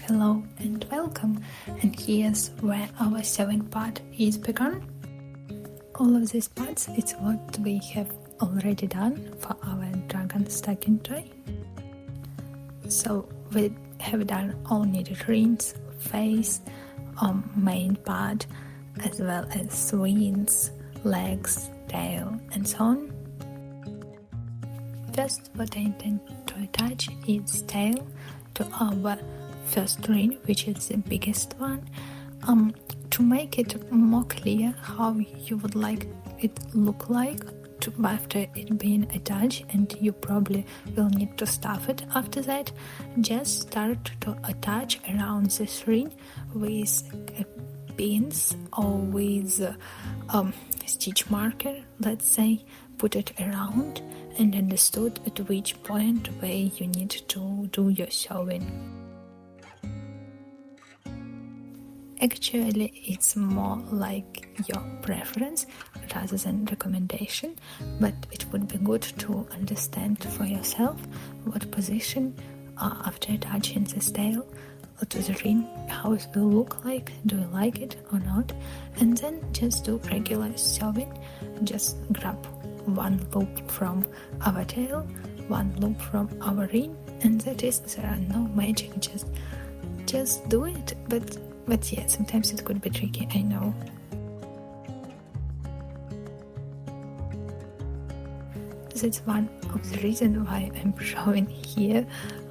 Hello and welcome, and here's where our sewing part is begun. All of these parts, it's what we have already done for our dragon stocking toy. So we have done all needed rings, face, main part, as well as wings, legs, tail, and so on. First, what I intend to attach is tail to our first ring, which is the biggest one, to make it more clear how you would like it look like after it being attached, and you probably will need to stuff it after that. Just start to attach around this ring with pins or with stitch marker, let's say. Put it around and understood at which point where you need to do your sewing. Actually, it's more like your preference rather than recommendation, but it would be good to understand for yourself what position after attaching this tail to the ring, how it will look like, do you like it or not, and then just do regular sewing. Just grab one loop from our tail, one loop from our ring, and that is, there are no magic, just do it. But yeah, sometimes it could be tricky, I know. That's one of the reasons why I'm showing here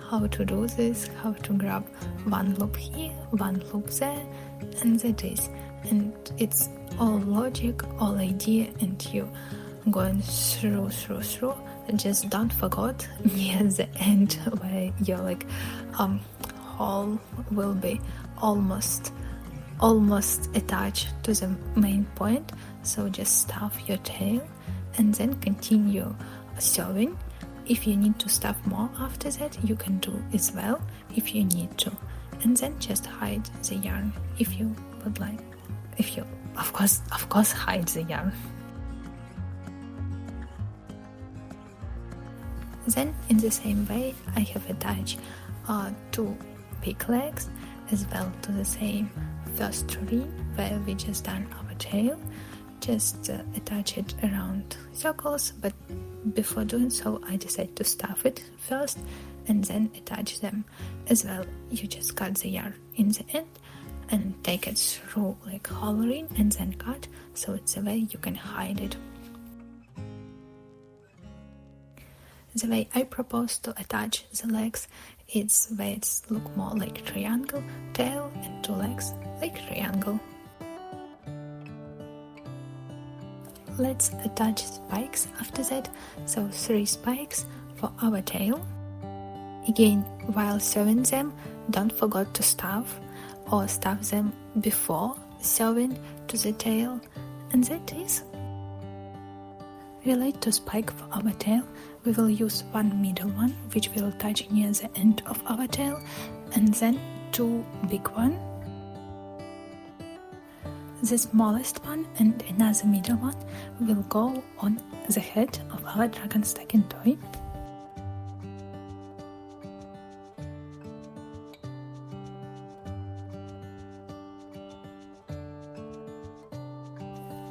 how to do this, how to grab one loop here, one loop there, and that is. And it's all logic, all idea, and you going through. Just don't forget near the end where your hole will be almost attached to the main point. So just stuff your tail and then continue sewing. If you need to stuff more after that, you can do as well if you need to, and then just hide the yarn if you would like. If you of course hide the yarn. Then in the same way I have attached two big legs as well to the same first ring where we just done our tail. Just attach it around circles, but before doing so I decided to stuff it first and then attach them as well. You just cut the yarn in the end and take it through like whole ring and then cut, so it's a way you can hide it. The way I propose to attach the legs is where it's look more like triangle, tail and two legs like triangle. Let's attach spikes after that, so 3 spikes for our tail. Again, while sewing them, don't forget to stuff or stuff them before sewing to the tail, and that is. Relate to spike for our tail, we will use one middle one which will attach near the end of our tail, and then 2 big ones. The smallest one and another middle one will go on the head of our dragon stocking toy.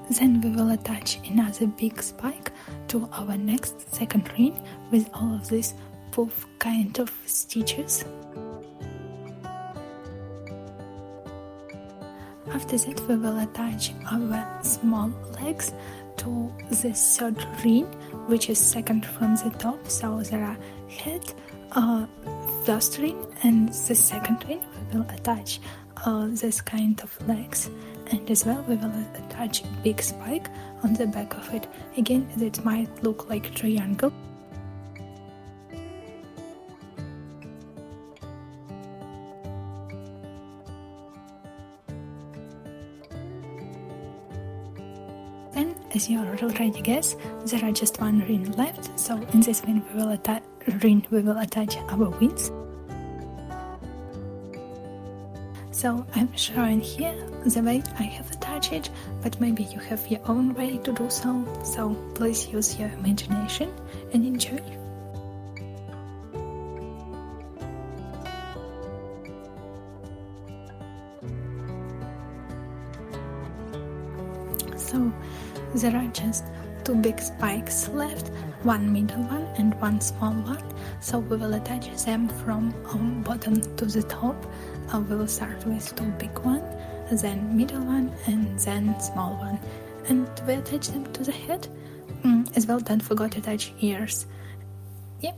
Then we will attach another big spike to our next second ring with all of these poof kind of stitches. After that we will attach our small legs to the third ring, which is second from the top, so there are head, first ring and the second ring. We will attach this kind of legs, and as well we will attach big spike on the back of it. Again, that might look like a triangle. Then, as you already guess, there are just one ring left, so in this ring we will attach our wings. So I'm showing here the way I have attached it, but maybe you have your own way to do so please use your imagination and enjoy. So there are just 2 big spikes left, 1 middle one and 1 small one. So we will attach them from bottom to the top. We will start with 2 big one, then middle one, and then small one. And we attach them to the head. As well, don't forget to attach ears. Yeah.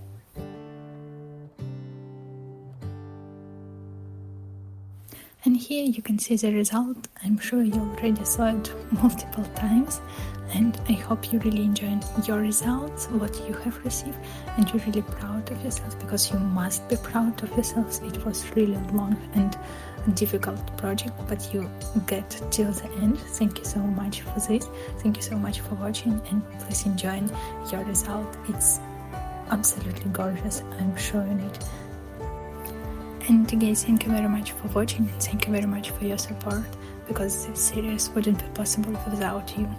And here you can see the result. I'm sure you already saw it multiple times, and I hope you really enjoyed your results, what you have received, and you're really proud of yourself, because you must be proud of yourselves. It was really long and difficult project, but you get till the end. Thank you so much for this. Thank you so much for watching, and please enjoy your result. It's absolutely gorgeous. I'm showing it. And guys, thank you very much for watching, and thank you very much for your support, because this series wouldn't be possible without you.